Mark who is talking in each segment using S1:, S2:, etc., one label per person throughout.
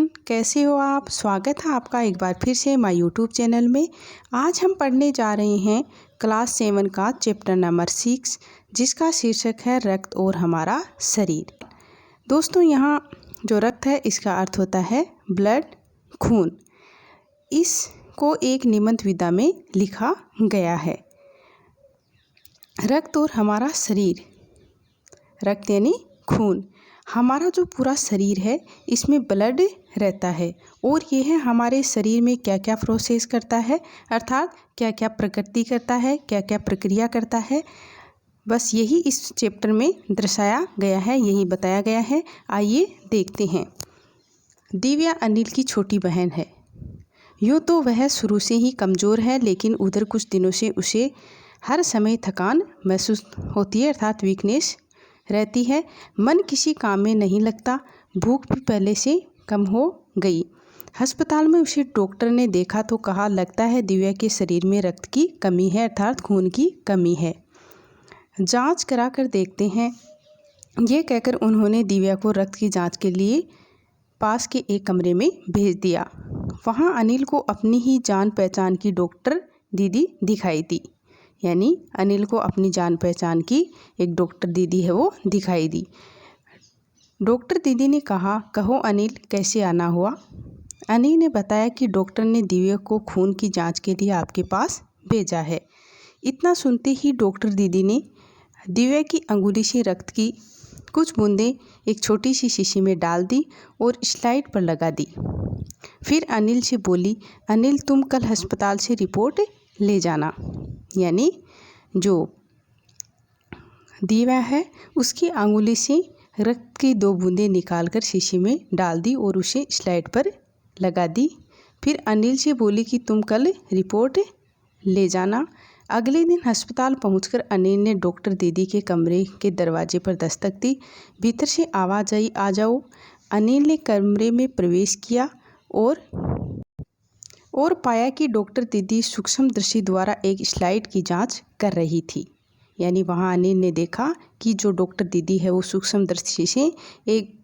S1: Everyone, कैसे हो आप। स्वागत है आपका एक बार फिर से माय यूट्यूब चैनल में। आज हम पढ़ने जा रहे हैं क्लास 7 का चैप्टर नंबर 6, जिसका शीर्षक है रक्त और हमारा शरीर। दोस्तों, यहाँ जो रक्त है इसका अर्थ होता है ब्लड, खून। इसको एक निबंध विधा में लिखा गया है। रक्त और हमारा शरीर। रक्त यानी खून। हमारा जो पूरा शरीर है इसमें ब्लड रहता है और ये है हमारे शरीर में क्या क्या प्रोसेस करता है, अर्थात क्या क्या प्रकृति करता है, क्या क्या प्रक्रिया करता है। बस यही इस चैप्टर में दर्शाया गया है, यही बताया गया है। आइए देखते हैं। दिव्या अनिल की छोटी बहन है। यूँ तो वह शुरू से ही कमज़ोर है, लेकिन उधर कुछ दिनों से उसे हर समय थकान महसूस होती है, अर्थात वीकनेस रहती है। मन किसी काम में नहीं लगता। भूख भी पहले से कम हो गई। अस्पताल में उसे डॉक्टर ने देखा तो कहा, लगता है दिव्या के शरीर में रक्त की कमी है, अर्थात खून की कमी है। जांच करा कर देखते हैं। ये कहकर उन्होंने दिव्या को रक्त की जांच के लिए पास के एक कमरे में भेज दिया। वहाँ अनिल को अपनी ही जान पहचान की डॉक्टर दीदी दिखाई दी। यानी अनिल को अपनी जान पहचान की एक डॉक्टर दीदी है वो दिखाई दी। डॉक्टर दीदी ने कहा, कहो अनिल, कैसे आना हुआ। अनिल ने बताया कि डॉक्टर ने दिव्या को खून की जांच के लिए आपके पास भेजा है। इतना सुनते ही डॉक्टर दीदी ने दिव्या की अंगुली से रक्त की कुछ बूंदें एक छोटी सी शीशी में डाल दी और स्लाइड पर लगा दी। फिर अनिल से बोली, अनिल तुम कल अस्पताल से रिपोर्ट ले जाना। यानी जो दिव्या है उसकी अंगुली से रक्त की 2 बूंदें निकालकर शीशी में डाल दी और उसे स्लाइड पर लगा दी। फिर अनिल से बोली कि तुम कल रिपोर्ट ले जाना। अगले दिन अस्पताल पहुंचकर अनिल ने डॉक्टर दीदी के कमरे के दरवाजे पर दस्तक दी। भीतर से आवाज़ आई, आ जाओ। अनिल ने कमरे में प्रवेश किया और पाया कि डॉक्टर दीदी सूक्ष्मदर्शी द्वारा एक स्लाइड की जांच कर रही थी। यानी वहाँ अनिल ने देखा कि जो डॉक्टर दीदी है वो सूक्ष्मदर्शी से एक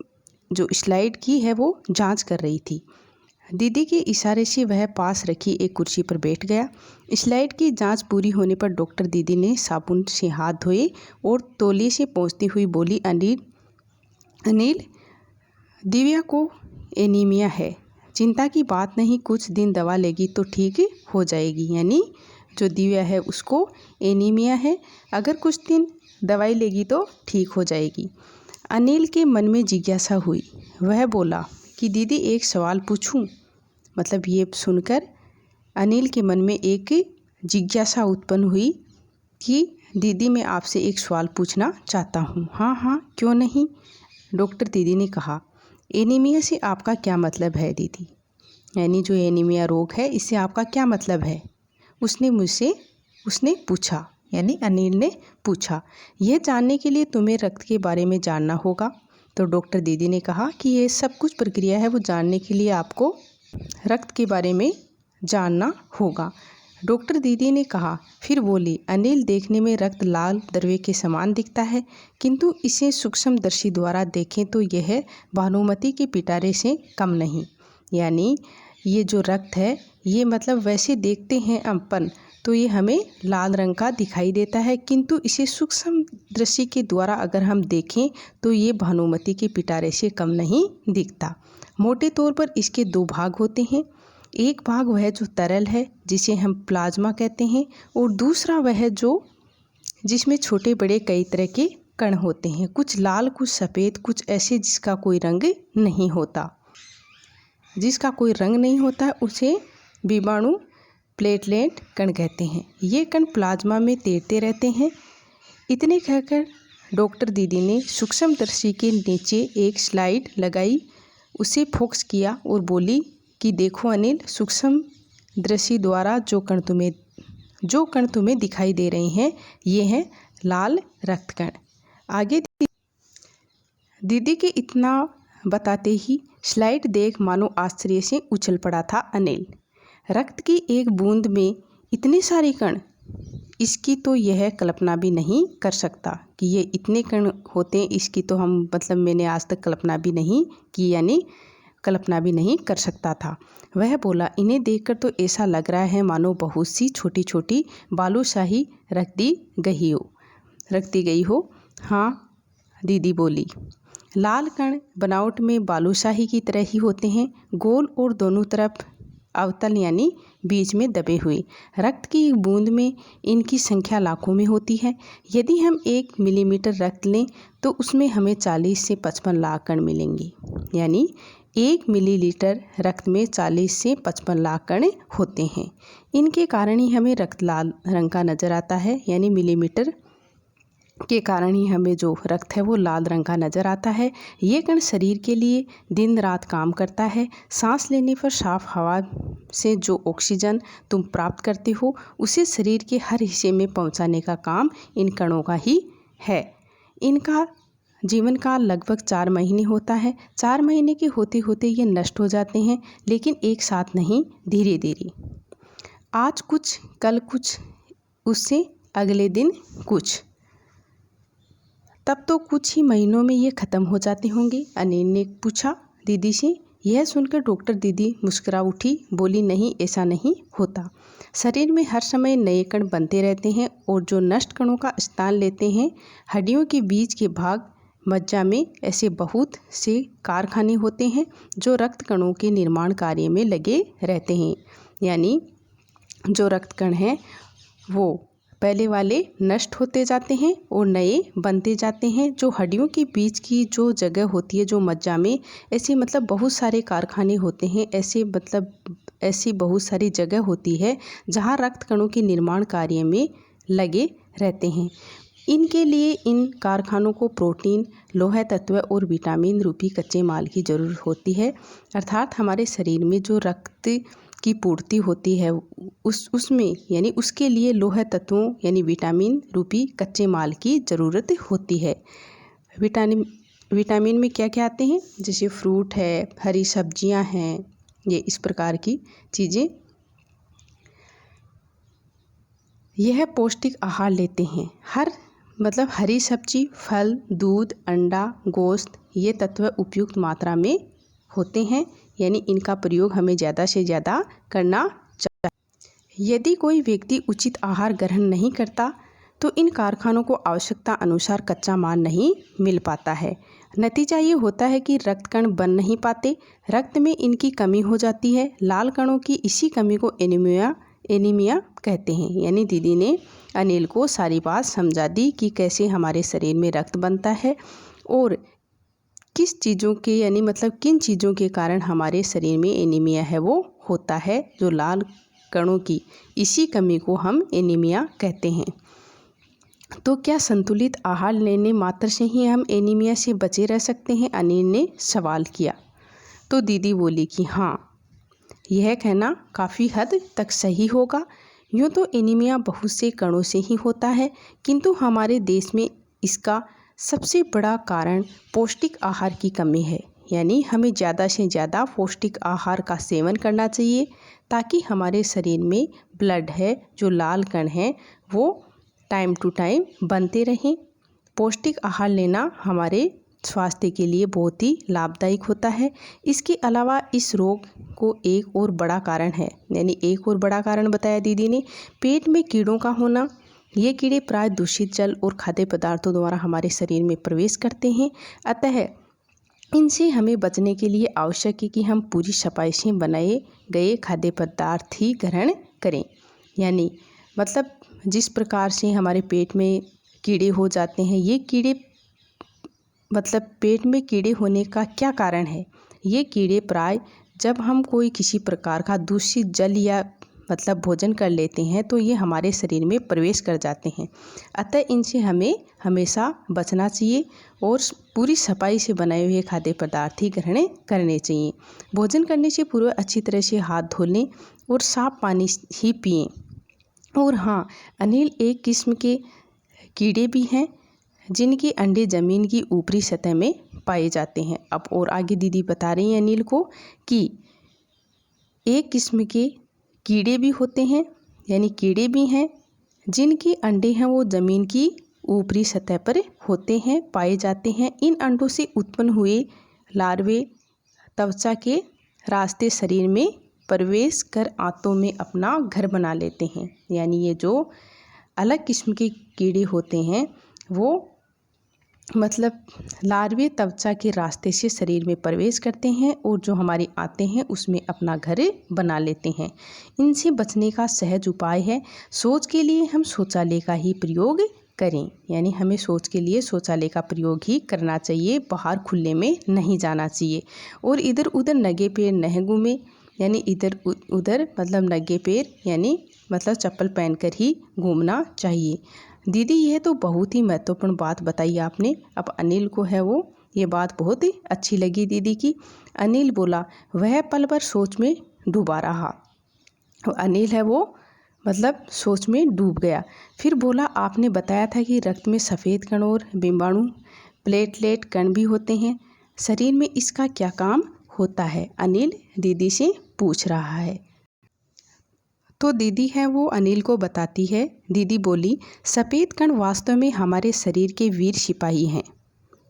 S1: जो स्लाइड की है वो जांच कर रही थी। दीदी के इशारे से वह पास रखी एक कुर्सी पर बैठ गया। स्लाइड की जांच पूरी होने पर डॉक्टर दीदी ने साबुन से हाथ धोए और तौलिए से पोंछती हुई बोली, अनिल, दिव्या को एनीमिया है। चिंता की बात नहीं, कुछ दिन दवा लेगी तो ठीक हो जाएगी। यानी जो दिव्या है उसको एनीमिया है, अगर कुछ दिन दवाई लेगी तो ठीक हो जाएगी। अनिल के मन में जिज्ञासा हुई। वह बोला कि दीदी एक सवाल पूछूं। मतलब ये सुनकर अनिल के मन में एक जिज्ञासा उत्पन्न हुई कि दीदी मैं आपसे एक सवाल पूछना चाहता हूँ। हाँ हाँ, क्यों नहीं, डॉक्टर दीदी ने कहा। एनीमिया से आपका क्या मतलब है दीदी? यानी जो एनीमिया रोग है इससे आपका क्या मतलब है? उसने पूछा, यानी अनिल ने पूछा। यह जानने के लिए तुम्हें रक्त के बारे में जानना होगा। तो डॉक्टर दीदी ने कहा कि ये सब कुछ प्रक्रिया है, वो जानने के लिए आपको रक्त के बारे में जानना होगा। डॉक्टर दीदी ने कहा। फिर बोली, अनिल, देखने में रक्त लाल द्रव्य के समान दिखता है, किंतु इसे सूक्ष्मदर्शी द्वारा देखें तो यह भानुमति के पिटारे से कम नहीं। यानी ये जो रक्त है ये मतलब वैसे देखते हैं अपन तो ये हमें लाल रंग का दिखाई देता है, किंतु इसे सूक्ष्म दृष्टि के द्वारा अगर हम देखें तो ये भानुमति के पिटारे से कम नहीं दिखता। मोटे तौर पर इसके 2 भाग होते हैं। एक भाग वह जो तरल है जिसे हम प्लाज्मा कहते हैं, और दूसरा वह जो जिसमें छोटे बड़े कई तरह के कण होते हैं, कुछ लाल, कुछ सफ़ेद, कुछ ऐसे जिसका कोई रंग नहीं होता। उसे विषाणु प्लेटलेट कण कहते हैं। ये कण प्लाज्मा में तैरते रहते हैं। इतने कहकर डॉक्टर दीदी ने सूक्ष्मदर्शी के नीचे एक स्लाइड लगाई, उसे फोकस किया और बोली कि देखो अनिल, सूक्ष्मदर्शी द्वारा जो कण तुम्हें दिखाई दे रहे हैं ये हैं लाल रक्त कण। आगे दीदी के इतना बताते ही स्लाइड देख मानो आश्चर्य से उछल पड़ा था अनिल। रक्त की एक बूंद में इतने सारे कण, इसकी तो यह कल्पना भी नहीं कर सकता कि ये इतने कण होते हैं। इसकी तो मैंने आज तक कल्पना भी नहीं की। यानी कल्पना भी नहीं कर सकता था। वह बोला, इन्हें देखकर तो ऐसा लग रहा है मानो बहुत सी छोटी छोटी बालूशाही रखती गई हो। हाँ, दीदी बोली, लाल कण बनावट में बालूशाही की तरह ही होते हैं, गोल और दोनों तरफ अवतल यानी बीच में दबे हुए। रक्त की एक बूंद में इनकी संख्या लाखों में होती है। यदि हम 1 मिलीमीटर रक्त लें तो उसमें हमें 40 से 55 लाख कण मिलेंगे। यानी 1 मिलीलीटर रक्त में 40 से 55 लाख कण होते हैं। इनके कारण ही हमें रक्त लाल रंग का नज़र आता है, यानी मिलीमीटर के कारण ही हमें जो रक्त है वो लाल रंग का नज़र आता है। ये कण शरीर के लिए दिन रात काम करता है। सांस लेने पर साफ हवा से जो ऑक्सीजन तुम प्राप्त करते हो उसे शरीर के हर हिस्से में पहुंचाने का काम इन कणों का ही है। इनका जीवन काल लगभग 4 महीने होता है। 4 महीने के होते होते ये नष्ट हो जाते हैं, लेकिन एक साथ नहीं, धीरे धीरे। आज कुछ, कल कुछ, उससे अगले दिन कुछ, तब तो कुछ ही महीनों में ये ख़त्म हो जाते होंगे। अनिल ने पूछा दीदी से। यह सुनकर डॉक्टर दीदी मुस्कुरा उठी, बोली, नहीं, ऐसा नहीं होता। शरीर में हर समय नए कण बनते रहते हैं और जो नष्ट कणों का स्थान लेते हैं, हड्डियों के बीच के भाग मज्जा में ऐसे बहुत से कारखाने होते हैं जो रक्त कणों के निर्माण कार्य में लगे रहते हैं। यानी जो रक्त कण हैं वो पहले वाले नष्ट होते जाते हैं और नए बनते जाते हैं। जो हड्डियों के बीच की जो जगह होती है, जो मज्जा में, ऐसे मतलब बहुत सारे कारखाने होते हैं, ऐसी बहुत सारी जगह होती है जहाँ रक्त कणों के निर्माण कार्य में लगे रहते हैं। इनके लिए इन कारखानों को प्रोटीन, लोह तत्व और विटामिन रूपी कच्चे माल की ज़रूरत होती है। अर्थात हमारे शरीर में जो रक्त की पूर्ति होती है उसमें यानी उसके लिए लोह तत्वों यानी विटामिन रूपी कच्चे माल की ज़रूरत होती है। विटामिन में क्या क्या आते हैं, जैसे फ्रूट है, हरी सब्जियां हैं, ये इस प्रकार की चीज़ें। यह पौष्टिक आहार लेते हैं। हरी सब्जी, फल, दूध, अंडा, गोश्त, ये तत्व उपयुक्त मात्रा में होते हैं, यानी इनका प्रयोग हमें ज़्यादा से ज़्यादा करना चाहिए। यदि कोई व्यक्ति उचित आहार ग्रहण नहीं करता तो इन कारखानों को आवश्यकता अनुसार कच्चा माल नहीं मिल पाता है। नतीजा ये होता है कि रक्त कण बन नहीं पाते, रक्त में इनकी कमी हो जाती है। लाल कणों की इसी कमी को एनीमिया कहते हैं। यानी दीदी ने अनिल को सारी बात समझा दी कि कैसे हमारे शरीर में रक्त बनता है और किस चीज़ों के किन चीज़ों के कारण हमारे शरीर में एनीमिया है वो होता है। जो लाल कणों की इसी कमी को हम एनीमिया कहते हैं। तो क्या संतुलित आहार लेने मात्र से ही हम एनीमिया से बचे रह सकते हैं, अनिल ने सवाल किया। तो दीदी बोली कि हाँ, यह कहना काफ़ी हद तक सही होगा। यूँ तो एनीमिया बहुत से कणों से ही होता है, किंतु हमारे देश में इसका सबसे बड़ा कारण पौष्टिक आहार की कमी है। यानी हमें ज़्यादा से ज़्यादा पौष्टिक आहार का सेवन करना चाहिए ताकि हमारे शरीर में ब्लड है, जो लाल कण हैं, वो टाइम टू टाइम बनते रहें। पौष्टिक आहार लेना हमारे स्वास्थ्य के लिए बहुत ही लाभदायक होता है। इसके अलावा इस रोग को एक और बड़ा कारण है, यानी एक और बड़ा कारण बताया दीदी ने, पेट में कीड़ों का होना। ये कीड़े प्राय दूषित जल और खाद्य पदार्थों द्वारा हमारे शरीर में प्रवेश करते हैं। अतः इनसे हमें बचने के लिए आवश्यक है कि हम पूरी सफाई से बनाए गए खाद्य पदार्थ ही ग्रहण करें। यानी जिस प्रकार से हमारे पेट में कीड़े हो जाते हैं, ये कीड़े पेट में कीड़े होने का क्या कारण है? ये कीड़े प्राय जब हम कोई किसी प्रकार का दूषित जल या भोजन कर लेते हैं तो ये हमारे शरीर में प्रवेश कर जाते हैं। अतः इनसे हमें हमेशा बचना चाहिए और पूरी सफाई से बनाए हुए खाद्य पदार्थ ही ग्रहण करने चाहिए। भोजन करने से पूर्व अच्छी तरह से हाथ धो लें और साफ पानी ही पिएं। और हाँ, अनिल, एक किस्म के कीड़े भी हैं जिनके अंडे ज़मीन की ऊपरी सतह में पाए जाते हैं। अब और आगे दीदी बता रही हैं अनिल को कि एक किस्म के कीड़े भी होते हैं, यानी कीड़े भी हैं जिनके अंडे हैं वो ज़मीन की ऊपरी सतह पर होते हैं, पाए जाते हैं। इन अंडों से उत्पन्न हुए लार्वे त्वचा के रास्ते शरीर में प्रवेश कर आंतों में अपना घर बना लेते हैं। यानी ये जो अलग किस्म के कीड़े होते हैं वो मतलब लार्वे त्वचा के रास्ते से शरीर में प्रवेश करते हैं और जो हमारी आंतें हैं उसमें अपना घर बना लेते हैं। इनसे बचने का सहज उपाय है, शौच के लिए हम शौचालय का ही प्रयोग करें। यानी हमें शौच के लिए शौचालय का प्रयोग ही करना चाहिए, बाहर खुले में नहीं जाना चाहिए। और इधर उधर नंगे पैर नहीं घूमें, यानी इधर उधर मतलब नंगे पैर यानी मतलब चप्पल पहनकर ही घूमना चाहिए। दीदी यह तो बहुत ही महत्वपूर्ण बात बताई आपने। अब अनिल को है वो ये बात बहुत ही अच्छी लगी दीदी की। अनिल बोला, वह पल भर सोच में डूबा रहा। अनिल है वो मतलब सोच में डूब गया। फिर बोला, आपने बताया था कि रक्त में सफ़ेद कण और बिंबाणु प्लेटलेट कण भी होते हैं, शरीर में इसका क्या काम होता है? अनिल दीदी से पूछ रहा है। तो दीदी है वो अनिल को बताती है। दीदी बोली, सफ़ेद कण वास्तव में हमारे शरीर के वीर सिपाही हैं।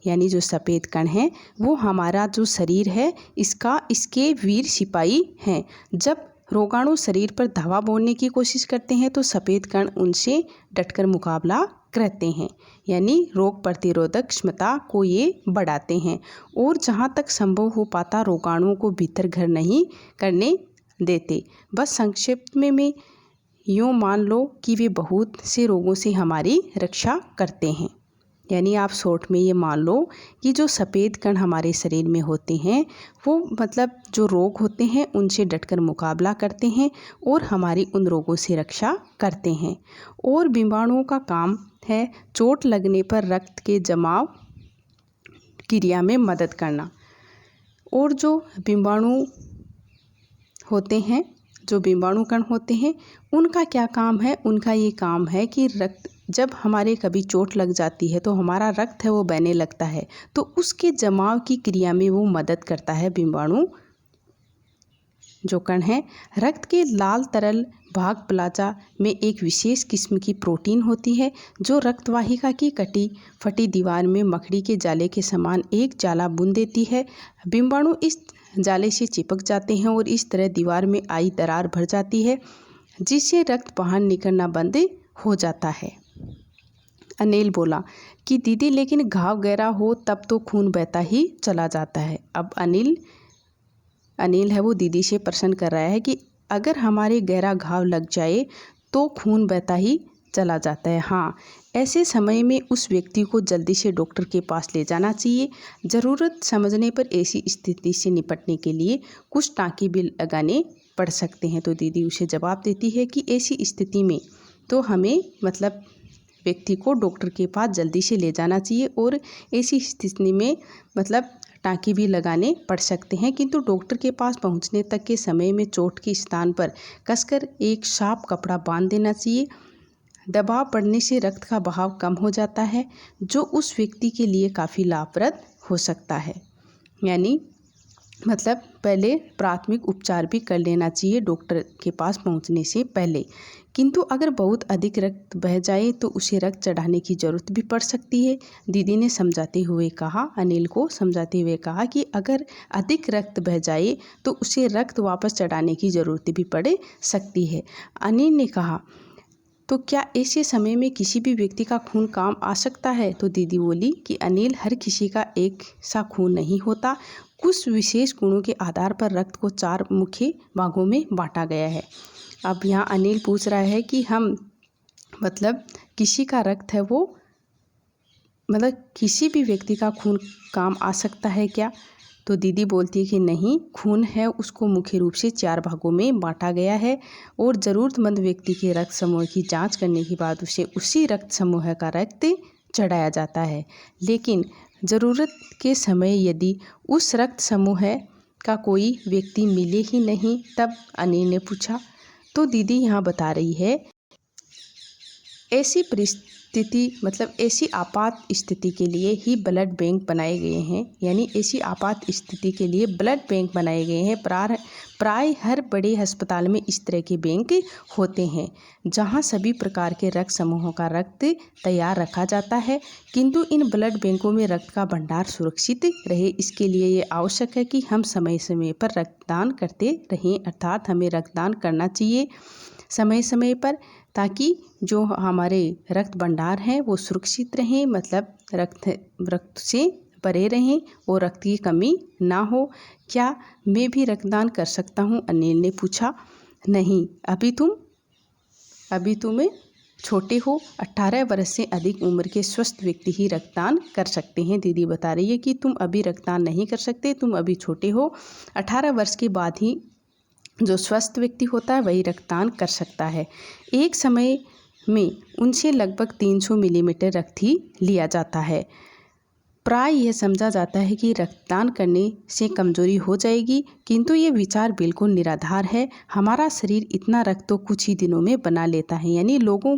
S1: यानी जो सफ़ेद कण हैं वो हमारा जो शरीर है इसके वीर सिपाही हैं। जब रोगाणु शरीर पर धावा बोलने की कोशिश करते हैं तो सफ़ेद कण उनसे डटकर मुकाबला करते हैं। यानी रोग प्रतिरोधक क्षमता को ये बढ़ाते हैं और जहाँ तक संभव हो पाता रोगाणुओं को भीतर घर नहीं करने देते। बस संक्षिप्त में यूँ मान लो कि वे बहुत से रोगों से हमारी रक्षा करते हैं। यानी आप शॉर्ट में ये मान लो कि जो सफ़ेद कण हमारे शरीर में होते हैं वो मतलब जो रोग होते हैं उनसे डटकर मुकाबला करते हैं और हमारी उन रोगों से रक्षा करते हैं। और बीमाणुओं का काम है चोट लगने पर रक्त के जमाव क्रिया में मदद करना। और जो बीमाणु होते हैं, जो बीमाणु कण होते हैं, उनका क्या काम है? उनका ये काम है कि रक्त जब हमारे कभी चोट लग जाती है तो हमारा रक्त है वो बहने लगता है, तो उसके जमाव की क्रिया में वो मदद करता है। बीमाणु जो कण है, रक्त के लाल तरल भाग प्लाजा में एक विशेष किस्म की प्रोटीन होती है जो रक्त वाहिका की कटी फटी दीवार में मकड़ी के जाले के समान एक जाला बुन देती है। बीमाणु इस जाले से चिपक जाते हैं और इस तरह दीवार में आई दरार भर जाती है जिससे रक्त बाहर निकलना बंद हो जाता है। अनिल बोला कि दीदी लेकिन घाव गहरा हो तब तो खून बहता ही चला जाता है। अब अनिल है वो दीदी से प्रश्न कर रहा है कि अगर हमारे गहरा घाव लग जाए तो खून बहता ही चला जाता है। हाँ, ऐसे समय में उस व्यक्ति को जल्दी से डॉक्टर के पास ले जाना चाहिए। ज़रूरत समझने पर ऐसी स्थिति से निपटने के लिए कुछ टाँके भी लगाने पड़ सकते हैं। तो दीदी उसे जवाब देती है कि ऐसी स्थिति में तो हमें मतलब व्यक्ति को डॉक्टर के पास जल्दी से ले जाना चाहिए और ऐसी स्थिति में मतलब टाँके भी लगाने पड़ सकते हैं, किंतु डॉक्टर के पास पहुंचने तक के समय में चोट के स्थान पर कसकर एक साफ कपड़ा बांध देना चाहिए। दबाव पड़ने से रक्त का बहाव कम हो जाता है जो उस व्यक्ति के लिए काफ़ी लाभप्रद हो सकता है। यानी मतलब पहले प्राथमिक उपचार भी कर लेना चाहिए डॉक्टर के पास पहुंचने से पहले। किंतु अगर बहुत अधिक रक्त बह जाए तो उसे रक्त चढ़ाने की ज़रूरत भी पड़ सकती है। दीदी ने समझाते हुए कहा, अनिल को समझाते हुए कहा कि अगर अधिक रक्त बह जाए तो उसे रक्त वापस चढ़ाने की ज़रूरत भी पड़ सकती है। अनिल ने कहा, तो क्या ऐसे समय में किसी भी व्यक्ति का खून काम आ सकता है? तो दीदी बोली कि अनिल, हर किसी का एक सा खून नहीं होता। कुछ विशेष गुणों के आधार पर रक्त को 4 मुख्य भागों में बांटा गया है। अब यहाँ अनिल पूछ रहा है कि हम मतलब किसी का रक्त है वो मतलब किसी भी व्यक्ति का खून काम आ सकता है क्या? तो दीदी बोलती है कि नहीं, खून है उसको मुख्य रूप से 4 भागों में बांटा गया है और ज़रूरतमंद व्यक्ति के रक्त समूह की जांच करने के बाद उसे उसी रक्त समूह का रक्त चढ़ाया जाता है। लेकिन ज़रूरत के समय यदि उस रक्त समूह का कोई व्यक्ति मिले ही नहीं, तब अनिल ने पूछा। तो दीदी यहाँ बता रही है, ऐसी परिस्थिति मतलब ऐसी आपात स्थिति के लिए ही ब्लड बैंक बनाए गए हैं। यानी ऐसी आपात स्थिति के लिए ब्लड बैंक बनाए गए हैं। प्राय हर बड़े अस्पताल में इस तरह के बैंक होते हैं जहां सभी प्रकार के रक्त समूहों का रक्त तैयार रखा जाता है। किंतु इन ब्लड बैंकों में रक्त का भंडार सुरक्षित रहे, इसके लिए ये आवश्यक है कि हम समय समय पर रक्तदान करते रहें, अर्थात हमें रक्तदान करना चाहिए समय समय पर, ताकि जो हमारे रक्त भंडार हैं वो सुरक्षित रहें, मतलब रक्त से भरे रहें और रक्त की कमी ना हो। क्या मैं भी रक्तदान कर सकता हूँ? अनिल ने पूछा। नहीं, अभी तुम छोटे हो, 18 वर्ष से अधिक उम्र के स्वस्थ व्यक्ति ही रक्तदान कर सकते हैं। दीदी बता रही है कि तुम अभी रक्तदान नहीं कर सकते, तुम अभी छोटे हो, 18 वर्ष के बाद ही जो स्वस्थ व्यक्ति होता है वही रक्तदान कर सकता है। एक समय में उनसे लगभग 300 मिलीमीटर रक्त ही लिया जाता है। प्राय यह समझा जाता है कि रक्तदान करने से कमजोरी हो जाएगी, किंतु ये विचार बिल्कुल निराधार है। हमारा शरीर इतना रक्त तो कुछ ही दिनों में बना लेता है। यानी लोगों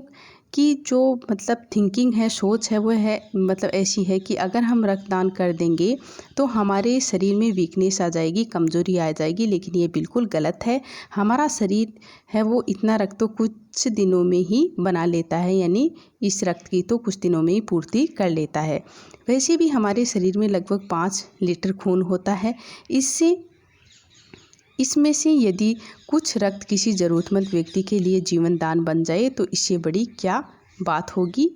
S1: की जो थिंकिंग है, सोच है, वो है ऐसी है कि अगर हम रक्तदान कर देंगे तो हमारे शरीर में वीकनेस आ जाएगी, कमज़ोरी आ जाएगी, लेकिन ये बिल्कुल गलत है। हमारा शरीर है वो इतना रक्त तो कुछ दिनों में ही बना लेता है, यानी इस रक्त की तो कुछ दिनों में ही पूर्ति कर लेता है। वैसे भी हमारे शरीर में लगभग 5 लीटर खून होता है। इसमें से यदि कुछ रक्त किसी ज़रूरतमंद व्यक्ति के लिए जीवन दान बन जाए तो इससे बड़ी क्या बात होगी?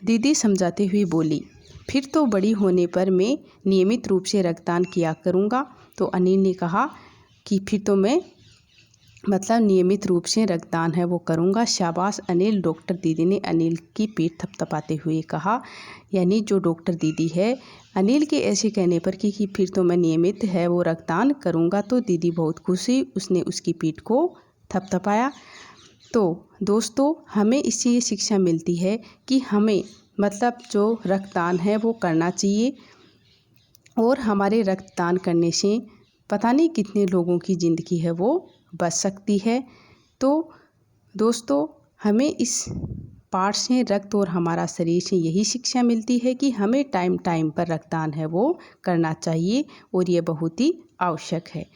S1: दीदी समझाते हुए बोली। फिर तो बड़ी होने पर मैं नियमित रूप से रक्तदान किया करूँगा। तो अनिल ने कहा कि फिर तो मैं नियमित रूप से रक्तदान है वो करूँगा। शाबाश अनिल, डॉक्टर दीदी ने अनिल की पीठ थपथपाते हुए कहा। यानी जो डॉक्टर दीदी है, अनिल के ऐसे कहने पर कि फिर तो मैं नियमित है वो रक्तदान करूँगा, तो दीदी बहुत खुश हुई, उसने उसकी पीठ को थपथपाया। तो दोस्तों, हमें इससे ये शिक्षा मिलती है कि हमें जो रक्तदान है वो करना चाहिए, और हमारे रक्तदान करने से पता नहीं कितने लोगों की ज़िंदगी है वो बच सकती है। तो दोस्तों, हमें इस पाठ से, रक्त और हमारा शरीर से यही शिक्षा मिलती है कि हमें टाइम टाइम पर रक्तदान है वो करना चाहिए, और ये बहुत ही आवश्यक है।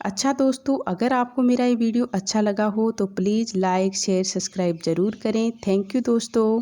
S1: अच्छा दोस्तों, अगर आपको मेरा ये वीडियो अच्छा लगा हो तो प्लीज़ लाइक, शेयर, सब्सक्राइब ज़रूर करें। थैंक यू दोस्तों।